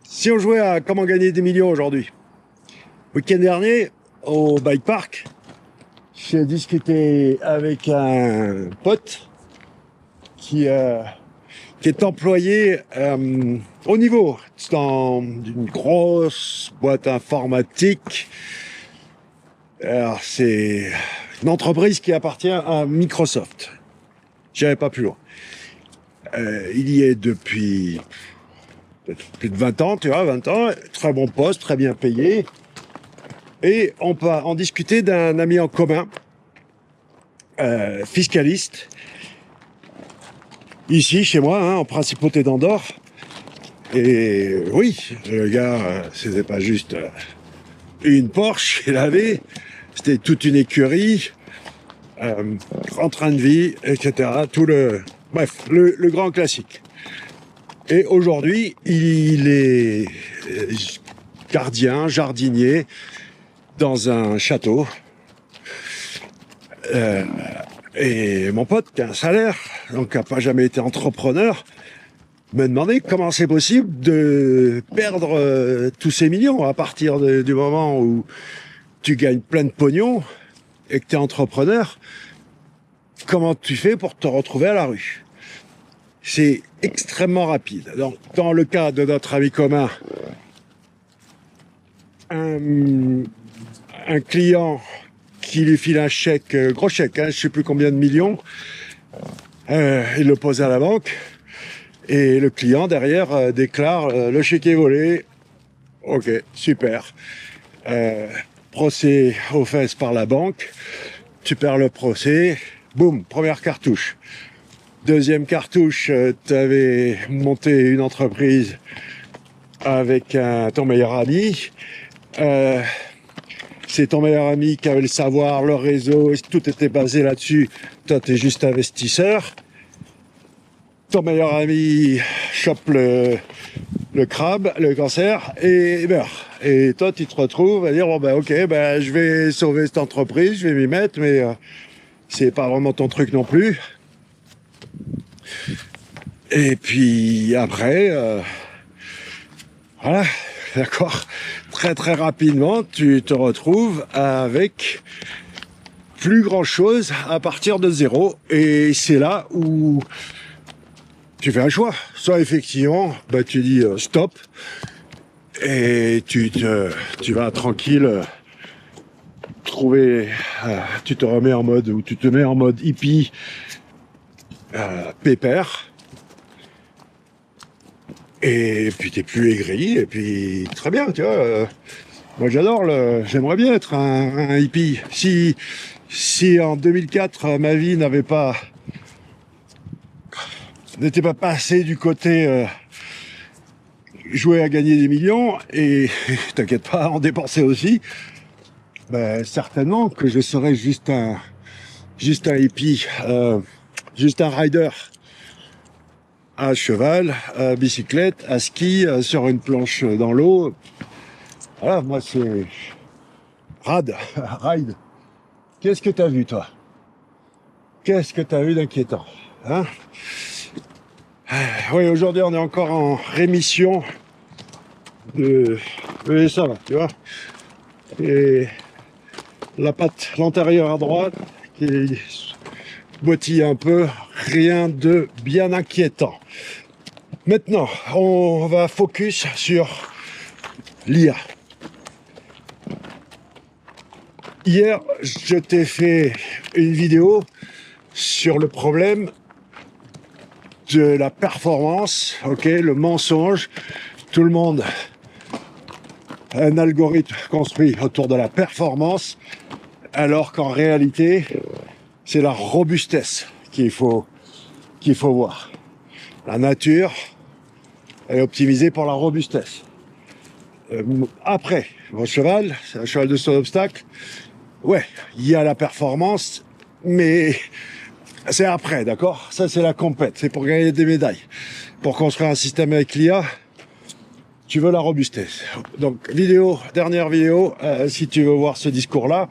Si on jouait à comment gagner des millions aujourd'hui. Week-end dernier, au bike park, j'ai discuté avec un pote qui, euh, qui est employé au niveau dans une grosse boîte informatique. Alors, c'est une entreprise qui appartient à Microsoft. J'irai pas plus loin. Il y est depuis plus de 20 ans, tu vois, 20 ans, très bon poste, très bien payé. Et on peut en discuter d'un ami en commun, fiscaliste, ici, chez moi, en principauté d'Andorre. Et oui, le gars, c'était pas juste une Porsche qu'il avait, c'était toute une écurie, grand train de vie, etc. Bref, le grand classique. Et aujourd'hui, il est gardien, jardinier dans un château. Et mon pote, qui a un salaire, donc qui n'a pas jamais été entrepreneur, me demandait comment c'est possible de perdre tous ces millions à partir du moment où tu gagnes plein de pognon et que tu es entrepreneur. Comment tu fais pour te retrouver à la rue? C'est extrêmement rapide. Donc, dans le cas de notre ami commun, un client qui lui file un chèque, gros chèque, je ne sais plus combien de millions, il le pose à la banque et le client derrière déclare le chèque est volé. Ok, super. Procès aux fesses par la banque, tu perds le procès, boum, première cartouche. Deuxième cartouche, tu avais monté une entreprise avec ton meilleur ami. C'est ton meilleur ami qui avait le savoir, le réseau, tout était basé là-dessus. Toi, tu es juste investisseur. Ton meilleur ami chope le crabe, le cancer, et meurt. Et toi, tu te retrouves à dire, bon, ben, ok, ben, je vais sauver cette entreprise, je vais m'y mettre, mais c'est pas vraiment ton truc non plus. Et puis après, voilà, d'accord, très très rapidement, tu te retrouves avec plus grand chose à partir de zéro. Et c'est là où tu fais un choix. Soit effectivement, bah, tu dis stop, et tu vas tranquille trouver, tu te remets en mode, ou tu te mets en mode hippie, pépère. Et puis t'es plus aigri, et puis très bien, tu vois. Moi j'aimerais bien être un hippie. Si en 2004 ma vie n'était pas passée du côté jouer à gagner des millions, et t'inquiète pas, en dépenser aussi, ben certainement que je serais juste un hippie, juste un rider. À cheval, à bicyclette, à ski, sur une planche dans l'eau. Voilà, moi c'est ride. Qu'est-ce que t'as vu, toi? Qu'est-ce que t'as vu d'inquiétant, hein? Oui, aujourd'hui on est encore en rémission de... Oui, ça va, tu vois. Et la patte, l'antérieure à droite, qui boitille un peu, rien de bien inquiétant. Maintenant, on va focus sur l'IA. Hier, je t'ai fait une vidéo sur le problème de la performance, ok, le mensonge. Tout le monde a un algorithme construit autour de la performance, alors qu'en réalité, c'est la robustesse qu'il faut voir. La nature est optimisée pour la robustesse. Après, mon cheval, c'est un cheval de saut d'obstacle. Ouais, il y a la performance, mais c'est après, d'accord? Ça, c'est la compète, c'est pour gagner des médailles. Pour construire un système avec l'IA, tu veux la robustesse. Donc, dernière vidéo, si tu veux voir ce discours-là.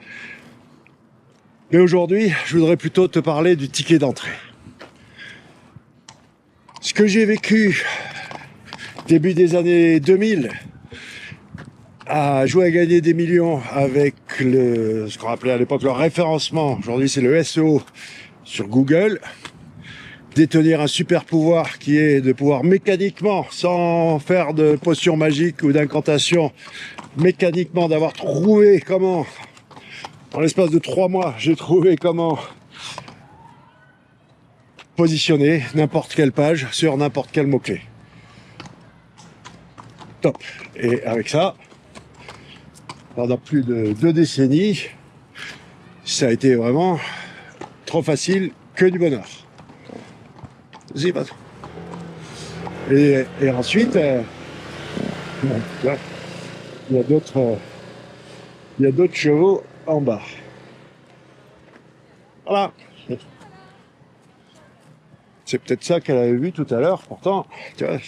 Mais aujourd'hui, je voudrais plutôt te parler du ticket d'entrée. Ce que j'ai vécu début des années 2000, à jouer à gagner des millions avec ce qu'on appelait à l'époque le référencement, aujourd'hui c'est le SEO sur Google, détenir un super pouvoir qui est de pouvoir mécaniquement, sans faire de potions magiques ou d'incantations, mécaniquement d'avoir trouvé comment, dans l'espace de 3 mois, j'ai trouvé comment positionner n'importe quelle page sur n'importe quel mot-clé. Top. Et avec ça, pendant plus de 2 décennies, ça a été vraiment trop facile, que du bonheur. Et ensuite, bon, là, il y a d'autres chevaux en bas. Voilà. C'est peut-être ça qu'elle avait vu tout à l'heure. Pourtant, tu vois,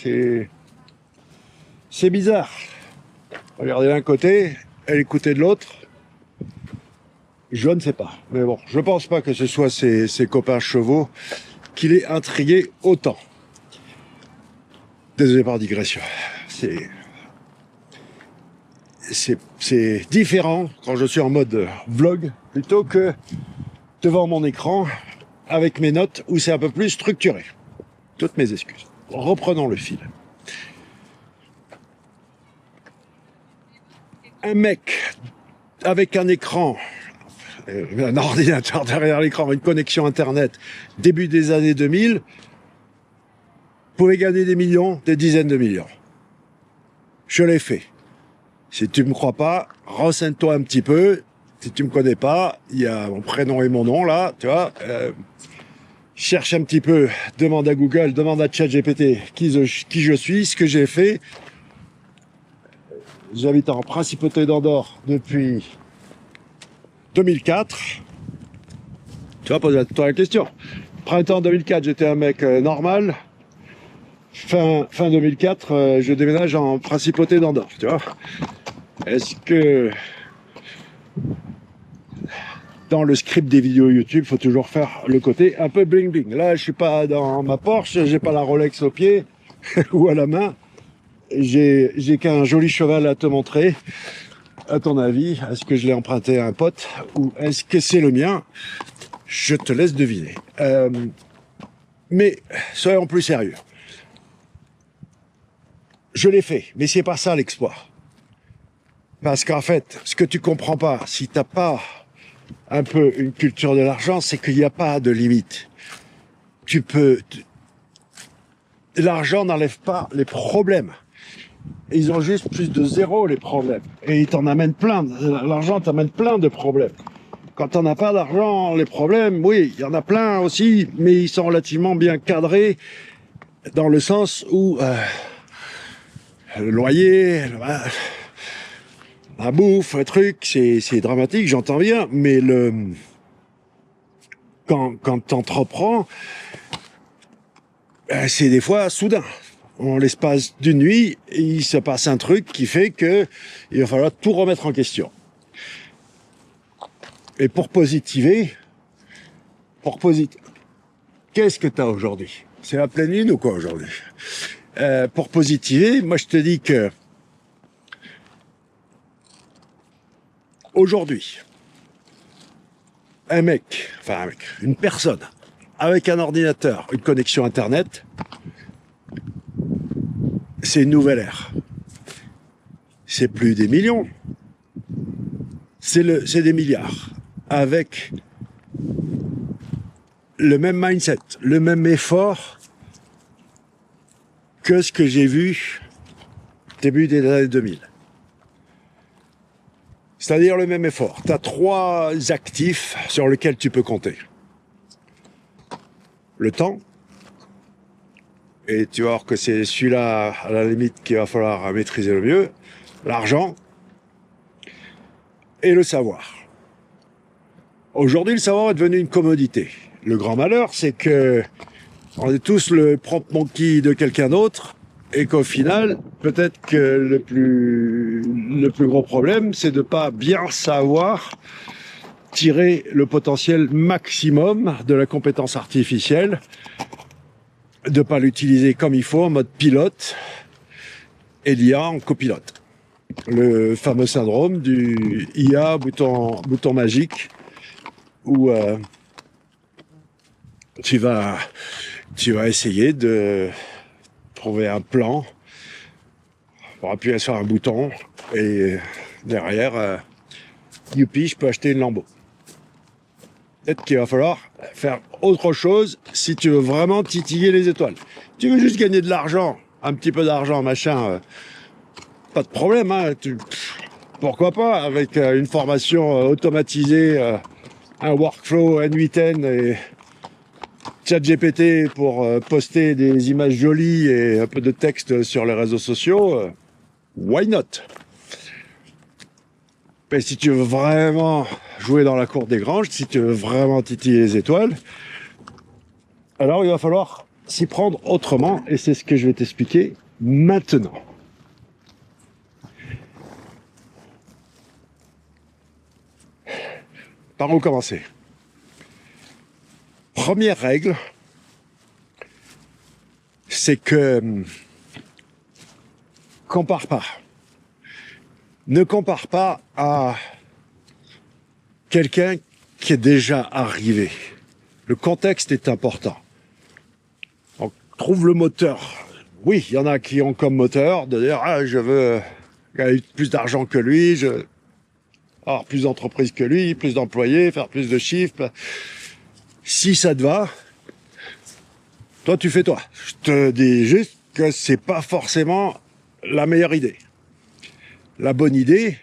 c'est bizarre. Regardez d'un côté, elle écoutait de l'autre. Je ne sais pas. Mais bon, je pense pas que ce soit ses copains chevaux qui l'aient intrigué autant. Désolé par digression. C'est différent quand je suis en mode vlog plutôt que devant mon écran avec mes notes où c'est un peu plus structuré. Toutes mes excuses. Reprenons le fil. Un mec avec un écran, un ordinateur derrière l'écran, une connexion internet, début des années 2000, pouvait gagner des millions, des dizaines de millions. Je l'ai fait. Si tu me crois pas, renseigne-toi un petit peu. Si tu me connais pas, il y a mon prénom et mon nom là, tu vois. Cherche un petit peu, demande à Google, demande à ChatGPT qui je suis, ce que j'ai fait. J'habite en Principauté d'Andorre depuis 2004. Tu vas poser toi la question. Printemps 2004, j'étais un mec normal. Fin 2004, je déménage en Principauté d'Andorre, tu vois. Est-ce que dans le script des vidéos YouTube, faut toujours faire le côté un peu bling bling. Là, je suis pas dans ma Porsche, j'ai pas la Rolex au pied ou à la main. J'ai qu'un joli cheval à te montrer. À ton avis, est-ce que je l'ai emprunté à un pote ou est-ce que c'est le mien? Je te laisse deviner. Mais soyons plus sérieux. Je l'ai fait, mais c'est pas ça l'exploit. Parce qu'en fait, ce que tu comprends pas, si t'as pas un peu une culture de l'argent, c'est qu'il n'y a pas de limite. L'argent n'enlève pas les problèmes. Ils ont juste plus de zéro, les problèmes. Et ils t'en amènent plein. L'argent t'amène plein de problèmes. Quand on n'a pas d'argent, les problèmes, oui, il y en a plein aussi, mais ils sont relativement bien cadrés dans le sens où le loyer, la bouffe, un truc, c'est dramatique, j'entends bien, mais quand t'entreprends, c'est des fois soudain. En l'espace d'une nuit, il se passe un truc qui fait que il va falloir tout remettre en question. Et pour positiver, qu'est-ce que t'as aujourd'hui? C'est la pleine lune ou quoi aujourd'hui? Pour positiver, moi je te dis que aujourd'hui, une personne avec un ordinateur, une connexion internet, c'est une nouvelle ère. C'est plus des millions, c'est des milliards. Avec le même mindset, le même effort que ce que j'ai vu début des années 2000. C'est-à-dire le même effort. Tu as 3 actifs sur lesquels tu peux compter. Le temps, et tu vas voir que c'est celui-là, à la limite, qu'il va falloir maîtriser le mieux. L'argent et le savoir. Aujourd'hui, le savoir est devenu une commodité. Le grand malheur, c'est que on est tous le propre monkey de quelqu'un d'autre et qu'au final, peut-être que le plus gros problème, c'est de pas bien savoir tirer le potentiel maximum de la compétence artificielle, de pas l'utiliser comme il faut, en mode pilote, et l'IA en copilote. Le fameux syndrome du IA bouton magique où tu vas essayer de trouver un plan pour appuyer sur un bouton et derrière, youpi, je peux acheter une Lambo. Peut-être qu'il va falloir faire autre chose si tu veux vraiment titiller les étoiles. Tu veux juste gagner de l'argent, un petit peu d'argent, machin, pas de problème, hein, pourquoi pas, avec une formation automatisée, un workflow N8N et ChatGPT pour poster des images jolies et un peu de texte sur les réseaux sociaux, why not? Mais si tu veux vraiment jouer dans la cour des granges, si tu veux vraiment titiller les étoiles, alors il va falloir s'y prendre autrement, et c'est ce que je vais t'expliquer maintenant. Par où commencer? Première règle, c'est que compare pas. Ne compare pas à quelqu'un qui est déjà arrivé. Le contexte est important. Donc, trouve le moteur. Oui, il y en a qui ont comme moteur de dire « Ah, je veux gagner plus d'argent que lui, je veux avoir plus d'entreprises que lui, plus d'employés, faire plus de chiffres. » Si ça te va, toi, tu fais toi. Je te dis juste que c'est pas forcément la meilleure idée. La bonne idée,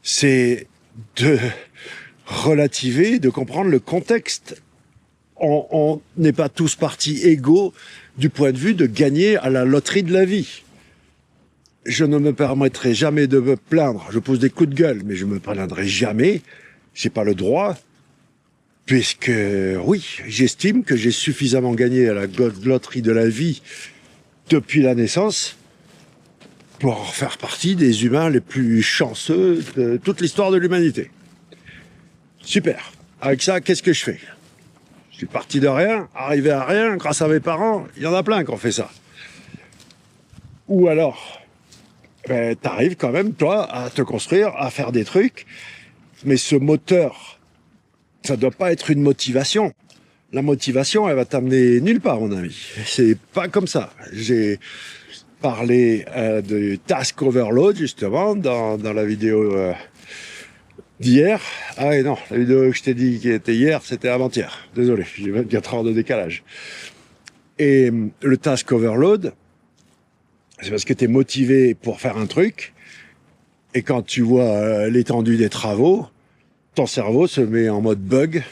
c'est de relativer, de comprendre le contexte. On n'est pas tous partis égaux du point de vue de gagner à la loterie de la vie. Je ne me permettrai jamais de me plaindre. Je pose des coups de gueule, mais je me plaindrai jamais. J'ai pas le droit. Puisque, oui, j'estime que j'ai suffisamment gagné à la loterie de la vie depuis la naissance pour faire partie des humains les plus chanceux de toute l'histoire de l'humanité. Super. Avec ça, qu'est-ce que je fais? Je suis parti de rien, arrivé à rien, grâce à mes parents. Il y en a plein qui ont fait ça. Ou alors, t'arrives quand même, toi, à te construire, à faire des trucs, mais ce moteur, ça doit pas être une motivation. La motivation, elle va t'amener nulle part, mon ami. C'est pas comme ça. J'ai parlé de task overload, justement, dans la vidéo d'hier. Ah oui, non, la vidéo que je t'ai dit qui était hier, c'était avant-hier. Désolé, j'ai 24 heures de décalage. Et le task overload, c'est parce que tu es motivé pour faire un truc, et quand tu vois l'étendue des travaux, ton cerveau se met en mode bug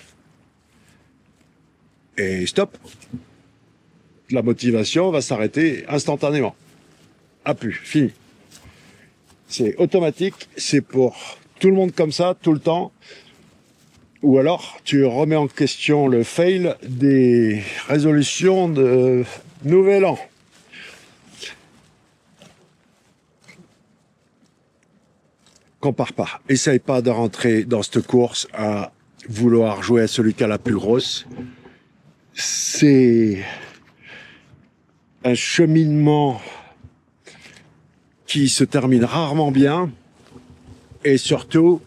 et stop. La motivation va s'arrêter instantanément. À plus, fini. C'est automatique, c'est pour tout le monde comme ça, tout le temps. Ou alors, tu remets en question le fail des résolutions de Nouvel An. Compare pas. Essaye pas de rentrer dans cette course à vouloir jouer à celui qui a la plus grosse. C'est un cheminement qui se termine rarement bien et surtout,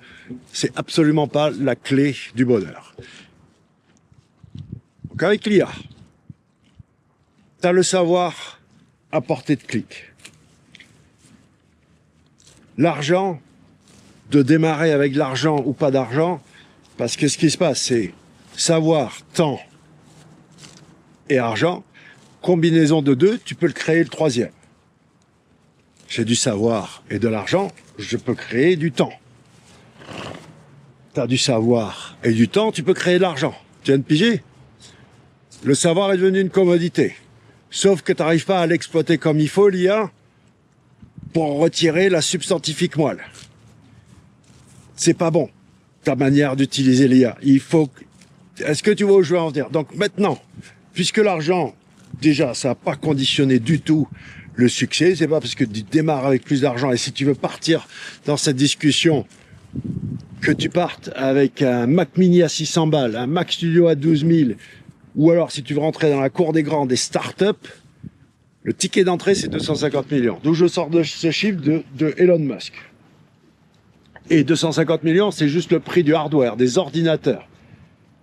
c'est absolument pas la clé du bonheur. Donc avec l'IA, tu as le savoir à portée de clic. L'argent, de démarrer avec l'argent ou pas d'argent, parce que ce qui se passe, c'est savoir, temps et argent, combinaison de deux, tu peux le créer le troisième. J'ai du savoir et de l'argent, je peux créer du temps. Tu as du savoir et du temps, tu peux créer de l'argent. Tu viens de piger? Le savoir est devenu une commodité. Sauf que tu n'arrives pas à l'exploiter comme il faut, l'IA, pour retirer la substantifique moelle. C'est pas bon, ta manière d'utiliser l'IA. Il faut... Est-ce que tu vois où je veux en venir? Donc maintenant, puisque l'argent, déjà, ça n'a pas conditionné du tout le succès, c'est pas parce que tu démarres avec plus d'argent, et si tu veux partir dans cette discussion, que tu partes avec un Mac Mini à 600 balles, un Mac Studio à 12 000, ou alors si tu veux rentrer dans la cour des grands des startups, Le ticket d'entrée, c'est 250 millions. D'où je sors de ce chiffre de Elon Musk. Et 250 millions, c'est juste le prix du hardware, des ordinateurs.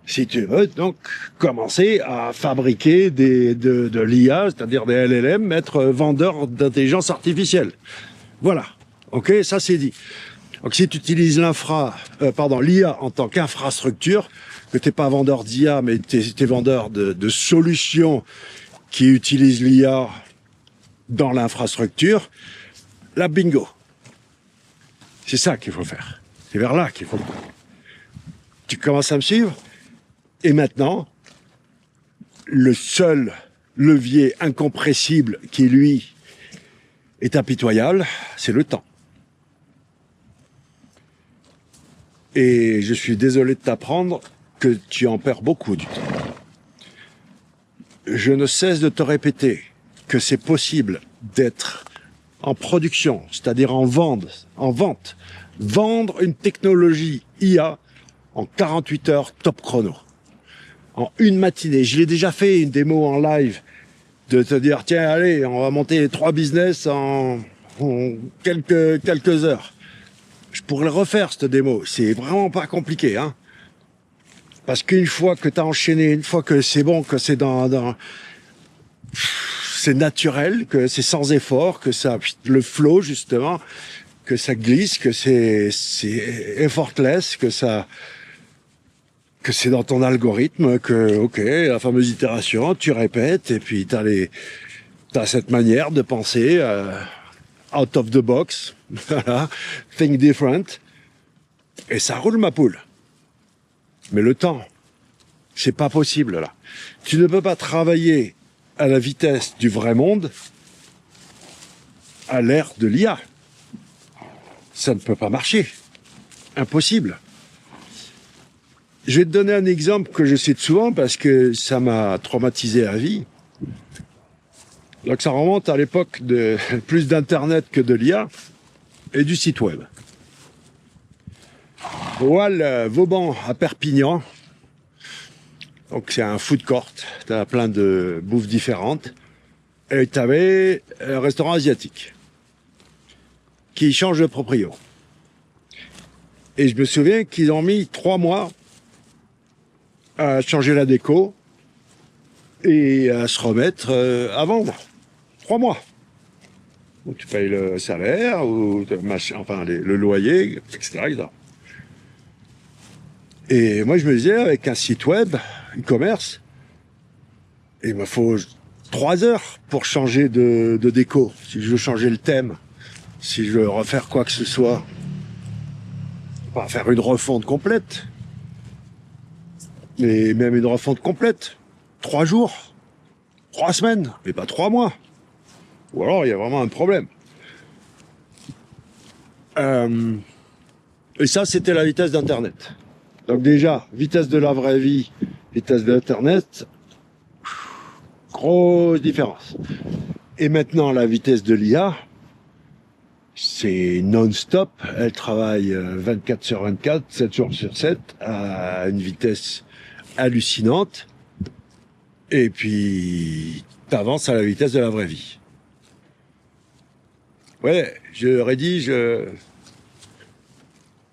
Si tu veux donc commencer à fabriquer de l'IA, c'est-à-dire des LLM, être vendeur d'intelligence artificielle. Voilà. Ok, ça c'est dit. Donc si tu utilises l'IA en tant qu'infrastructure, que t'es pas vendeur d'IA, mais t'es vendeur de solutions qui utilisent l'IA dans l'infrastructure, là bingo. C'est ça qu'il faut faire. C'est vers là qu'il faut. Tu commences à me suivre? Et maintenant, le seul levier incompressible qui, lui, est impitoyable, c'est le temps. Et je suis désolé de t'apprendre que tu en perds beaucoup du temps. Je ne cesse de te répéter que c'est possible d'être en production, c'est-à-dire en vente, vendre une technologie IA en 48 heures top chrono. En une matinée. Je l'ai déjà fait, une démo en live, de te dire, tiens, allez, on va monter 3 business en quelques heures. Je pourrais le refaire, cette démo. C'est vraiment pas compliqué, hein. Parce qu'une fois que tu as enchaîné, une fois que c'est bon, que c'est c'est naturel, que c'est sans effort, que ça, le flow, justement, que ça glisse, que c'est effortless, que c'est dans ton algorithme, que, ok, la fameuse itération, tu répètes, et puis t'as cette manière de penser, out of the box, voilà, think different, et ça roule ma poule. Mais le temps, c'est pas possible, là. Tu ne peux pas travailler à la vitesse du vrai monde à l'ère de l'IA. Ça ne peut pas marcher. Impossible. Je vais te donner un exemple que je cite souvent parce que ça m'a traumatisé à vie. Donc ça remonte à l'époque de plus d'Internet que de l'IA et du site web. Voilà, Vauban à Perpignan. Donc c'est un food court, tu as plein de bouffes différentes. Et tu avais un restaurant asiatique qui change de proprio. Et je me souviens qu'ils ont mis 3 mois à changer la déco et à se remettre à vendre. 3 mois. Où tu payes le salaire, ou le loyer, etc., etc. Et moi, je me disais, avec un site web, e-commerce, il me faut 3 heures pour changer de déco. Si je veux changer le thème, si je veux refaire quoi que ce soit, pas faire une refonte complète, mais même une refonte complète, 3 jours, 3 semaines, mais pas 3 mois. Ou alors, il y a vraiment un problème. Et ça, c'était la vitesse d'Internet. Donc déjà, vitesse de la vraie vie, vitesse d'Internet, grosse différence. Et maintenant, la vitesse de l'IA, c'est non-stop. Elle travaille 24 sur 24, 7 jours sur 7, à une vitesse hallucinante. Et puis, t'avances à la vitesse de la vraie vie. Ouais, je rédige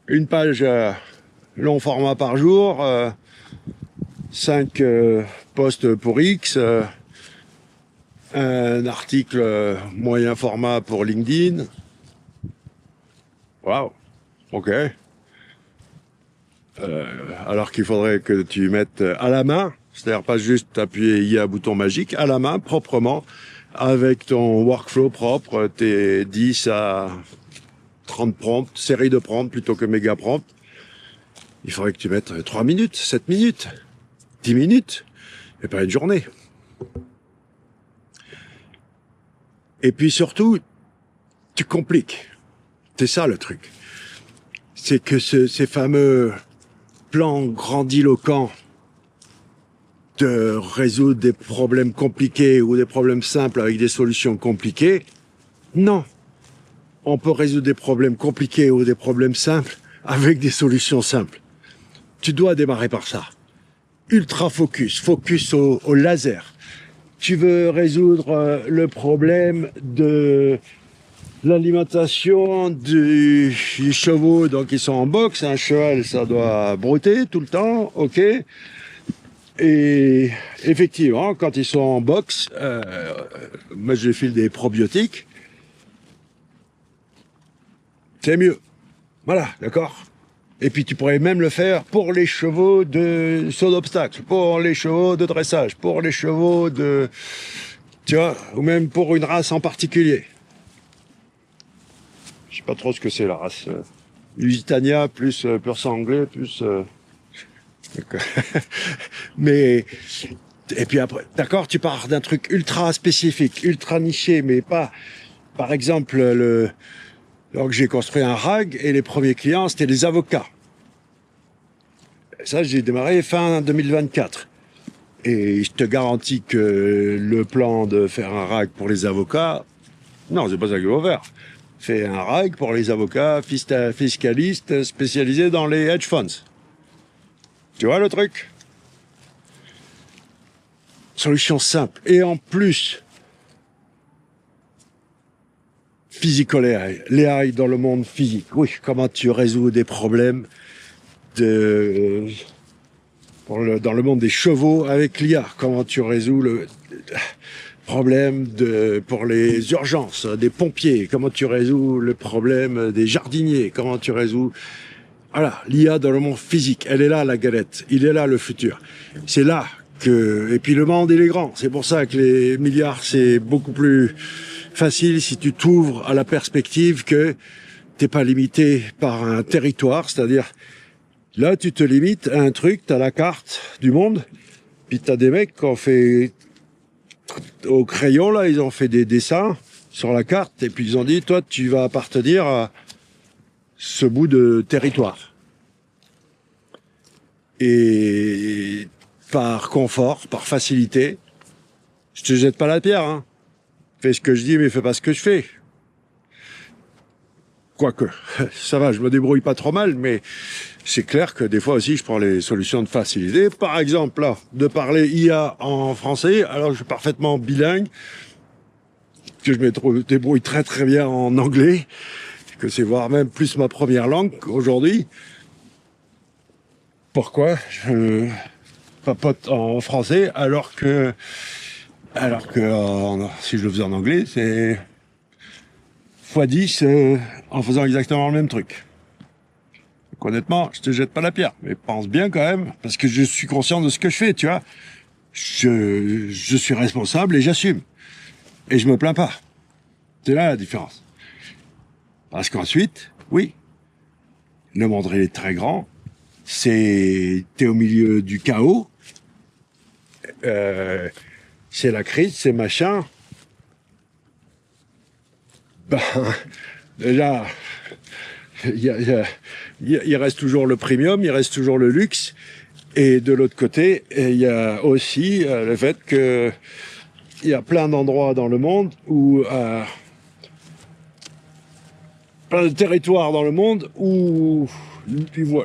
une page long format par jour, 5 posts pour X, un article moyen format pour LinkedIn. Waouh, ok. Alors qu'il faudrait que tu mettes à la main, c'est-à-dire pas juste appuyer IA bouton magique, à la main, proprement, avec ton workflow propre, tes 10 à 30 prompts, série de prompts plutôt que méga prompts. Il faudrait que tu mettes 3 minutes, 7 minutes, 10 minutes, et pas une journée. Et puis surtout, tu compliques. C'est ça le truc. C'est que ces fameux plans grandiloquents de résoudre des problèmes compliqués ou des problèmes simples avec des solutions compliquées, non. On peut résoudre des problèmes compliqués ou des problèmes simples avec des solutions simples. Tu dois démarrer par ça. Ultra focus, focus au laser. tu veux résoudre le problème de l'alimentation des chevaux, donc ils sont en boxe, un cheval, ça doit brouter tout le temps, ok. Et effectivement, quand ils sont en boxe, moi je file des probiotiques, c'est mieux. Voilà, d'accord. Et puis tu pourrais même le faire pour les chevaux de saut d'obstacle, pour les chevaux de dressage, pour les chevaux de... Tu vois, ou même pour une race en particulier. Je sais pas trop ce que c'est la race. Lusitania, plus pur sang anglais, plus... mais... Et puis après, d'accord, tu pars d'un truc ultra spécifique, ultra niché, mais pas... Par exemple, donc j'ai construit un RAG et les premiers clients, c'était des avocats. Ça, j'ai démarré fin 2024. Et je te garantis que le plan de faire un RAG pour les avocats, non, c'est pas ça qu'il faut faire. Fais un RAG pour les avocats fiscalistes spécialisés dans les hedge funds. Tu vois le truc? Solution simple. Et en plus, physical AI, l'AI dans le monde physique. Oui, comment tu résous des problèmes dans le monde des chevaux avec l'IA. Comment tu résous le problème pour les urgences des pompiers. Comment tu résous le problème des jardiniers. Comment tu résous... Voilà, l'IA dans le monde physique. Elle est là, la galette. Il est là, le futur. C'est là que... Et puis le monde, il est grand. C'est pour ça que les milliards, c'est beaucoup plus facile si tu t'ouvres à la perspective que t'es pas limité par un territoire, c'est-à-dire là tu te limites à un truc, t'as la carte du monde, puis t'as des mecs qui ont fait au crayon là, ils ont fait des dessins sur la carte et puis ils ont dit toi tu vas appartenir à ce bout de territoire. Et par confort, par facilité, je te jette pas la pierre, hein. Fais ce que je dis, mais fais pas ce que je fais. Quoique, ça va, je me débrouille pas trop mal, mais c'est clair que des fois aussi, je prends les solutions de facilité. Par exemple, là, de parler IA en français, alors je suis parfaitement bilingue, que je me débrouille très très bien en anglais, que c'est voire même plus ma première langue aujourd'hui. Pourquoi je papote en français alors que si je le faisais en anglais, c'est x10 en faisant exactement le même truc. Donc, honnêtement, je te jette pas la pierre, mais pense bien quand même, parce que je suis conscient de ce que je fais, tu vois. Je suis responsable et j'assume. Et je me plains pas. C'est là la différence. Parce qu'ensuite, oui, le monde est très grand, t'es au milieu du chaos, c'est la crise, c'est machin. Ben, déjà, il reste toujours le premium, il reste toujours le luxe. Et de l'autre côté, il y a aussi le fait que il y a plein d'endroits dans le monde où plein de territoires dans le monde où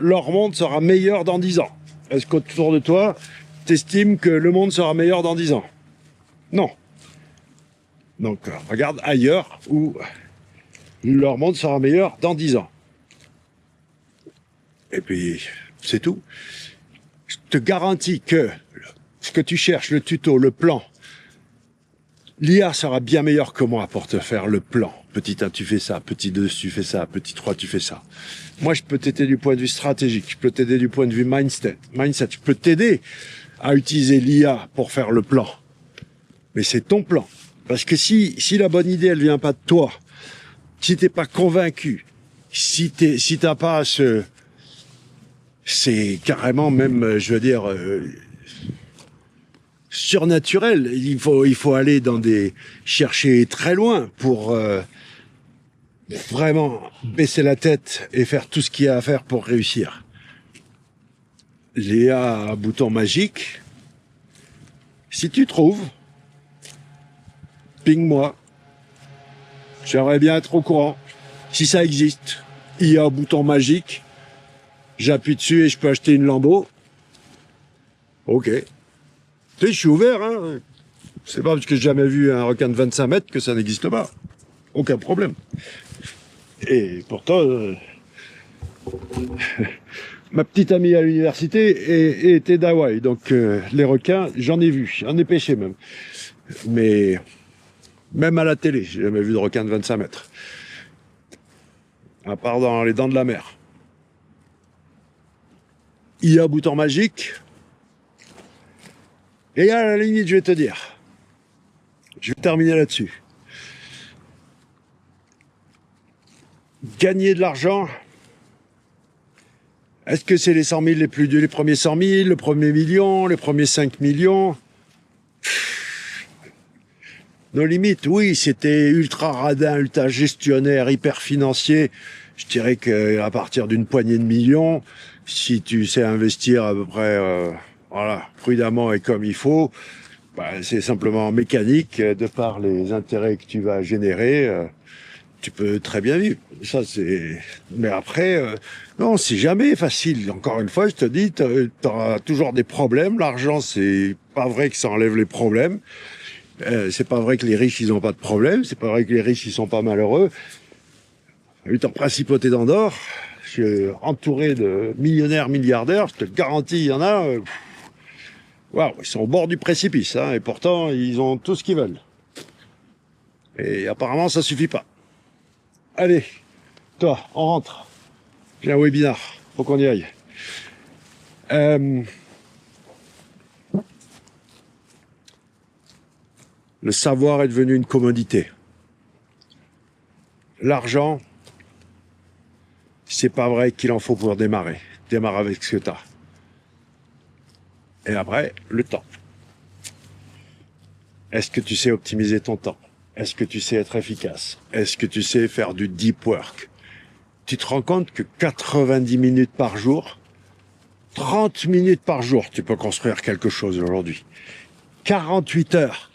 leur monde sera meilleur dans 10 ans. Est-ce qu'autour de toi, t'estimes que le monde sera meilleur dans 10 ans? Non. Donc, regarde ailleurs où leur monde sera meilleur dans 10 ans. Et puis, c'est tout. Je te garantis que ce que tu cherches, le tuto, le plan, l'IA sera bien meilleur que moi pour te faire le plan. Petit 1, tu fais ça. Petit 2, tu fais ça. Petit 3, tu fais ça. Moi, je peux t'aider du point de vue stratégique. Je peux t'aider du point de vue mindset. Je peux t'aider à utiliser l'IA pour faire le plan. Mais c'est ton plan. Parce que si la bonne idée, elle vient pas de toi, si t'es pas convaincu, si t'as pas c'est carrément même, je veux dire, surnaturel. Il faut aller chercher très loin pour vraiment baisser la tête et faire tout ce qu'il y a à faire pour réussir. Léa à bouton magique. Si tu trouves, ping-moi. J'aimerais bien être au courant. Si ça existe, il y a un bouton magique. J'appuie dessus et je peux acheter une Lambo. Ok. Tu sais, je suis ouvert, hein. C'est pas parce que j'ai jamais vu un requin de 25 mètres que ça n'existe pas. Aucun problème. Et pourtant, ma petite amie à l'université était d'Hawaï. Donc les requins, j'en ai vu, j'en ai pêché même. Mais même à la télé, j'ai jamais vu de requin de 25 mètres. À part dans les dents de la mer. Il y a un bouton magique. Et à la limite, je vais te dire. Je vais terminer là-dessus. Gagner de l'argent. Est-ce que c'est les 100 000 les premiers 100 000, le premier million, les premiers 5 millions? Nos limites, oui, c'était ultra radin, ultra gestionnaire, hyper financier. Je dirais qu'à partir d'une poignée de millions, si tu sais investir à peu près voilà, prudemment et comme il faut, bah, c'est simplement mécanique, de par les intérêts que tu vas générer, tu peux très bien vivre. Ça, c'est. Mais après, non, c'est jamais facile. Encore une fois, je te dis, t'auras toujours des problèmes. L'argent, c'est pas vrai que ça enlève les problèmes. C'est pas vrai que les riches, ils ont pas de problème. C'est pas vrai que les riches, ils sont pas malheureux. En principauté d'Andorre, je suis entouré de millionnaires, milliardaires. Je te le garantis, il y en a. Waouh, ils sont au bord du précipice, hein, et pourtant, ils ont tout ce qu'ils veulent. Et apparemment, ça suffit pas. Allez, toi, on rentre. J'ai un webinar, faut qu'on y aille. Le savoir est devenu une commodité. L'argent, c'est pas vrai qu'il en faut pour démarrer. Démarre avec ce que t'as. Et après, le temps. Est-ce que tu sais optimiser ton temps? Est-ce que tu sais être efficace? Est-ce que tu sais faire du deep work? Tu te rends compte que 90 minutes par jour, 30 minutes par jour, tu peux construire quelque chose aujourd'hui. 48 heures,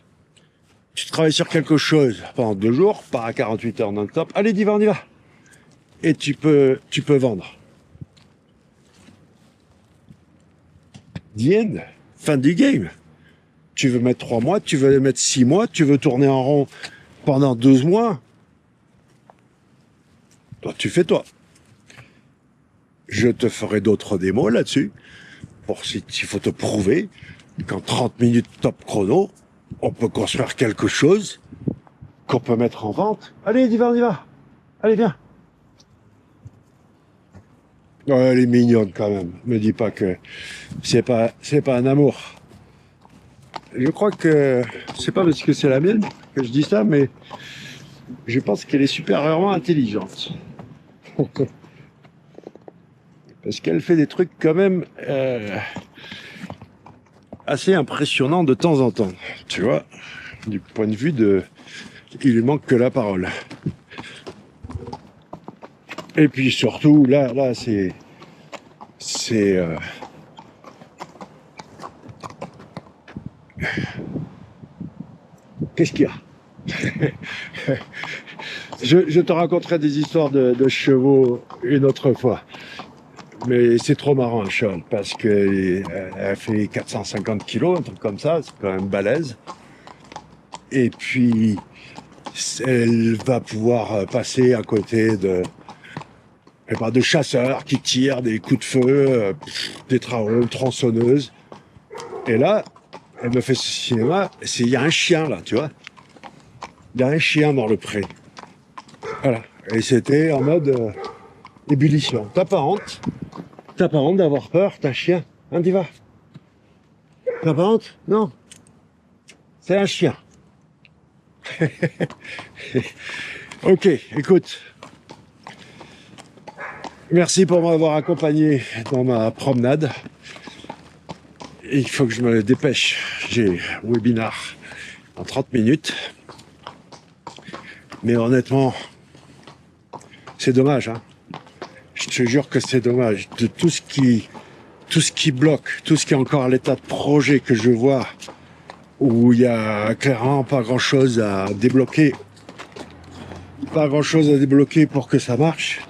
tu travailles sur quelque chose pendant 2 jours, pas à 48 heures non-stop. Allez, on y va. Et tu peux vendre. The end. Fin du game. Tu veux mettre 3 mois, tu veux mettre 6 mois, tu veux tourner en rond pendant 12 mois. Toi, tu fais toi. Je te ferai d'autres démos là-dessus. Pour s'il faut te prouver qu'en 30 minutes top chrono, on peut construire quelque chose qu'on peut mettre en vente. Allez, on y va. Allez, viens. Ouais, elle est mignonne quand même. Me dis pas que c'est pas un amour. Je crois que c'est pas parce que c'est la mienne que je dis ça, mais je pense qu'elle est supérieurement intelligente. Parce qu'elle fait des trucs quand même assez impressionnants de temps en temps. Tu vois, du point de vue de... Il lui manque que la parole. Et puis surtout, là, c'est... Qu'est-ce qu'il y a? Je te raconterai des histoires de chevaux une autre fois. Mais c'est trop marrant, un cheval, parce qu'elle fait 450 kilos, un truc comme ça, c'est quand même balèze. Et puis, elle va pouvoir passer à côté de chasseurs qui tirent des coups de feu, des tronçonneuses. Et là, elle me fait ce cinéma, il y a un chien là, tu vois. Il y a un chien dans le pré. Voilà. Et c'était en mode ébullition. T'as pas honte d'avoir peur, t'as un chien. Hein, t'y vas. T'as pas honte? Non. C'est un chien. Ok, écoute. Merci pour m'avoir accompagné dans ma promenade. Il faut que je me dépêche. J'ai un webinar en 30 minutes. Mais honnêtement, c'est dommage, hein. Je te jure que c'est dommage. De tout ce qui bloque, tout ce qui est encore à l'état de projet que je vois, où il y a clairement pas grand chose à débloquer. Pas grand chose à débloquer pour que ça marche.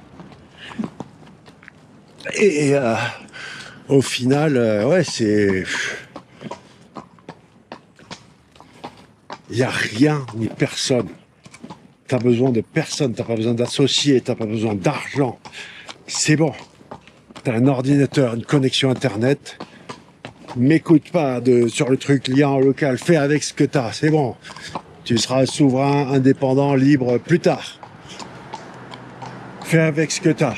Et au final, ouais, c'est... Il n'y a rien ni personne. Tu n'as besoin de personne, tu n'as pas besoin d'associés, tu n'as pas besoin d'argent. C'est bon. Tu as un ordinateur, une connexion Internet. M'écoute pas sur le truc lien local. Fais avec ce que tu as. C'est bon. Tu seras souverain, indépendant, libre plus tard. Fais avec ce que tu as.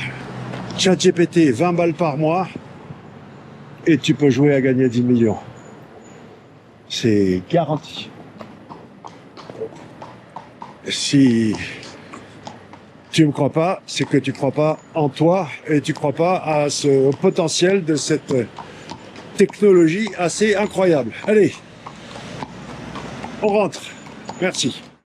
ChatGPT, 20 balles par mois. Et tu peux jouer à gagner 10 millions. C'est garanti. Si tu me crois pas, c'est que tu crois pas en toi et tu crois pas à ce potentiel de cette technologie assez incroyable. Allez, on rentre. Merci.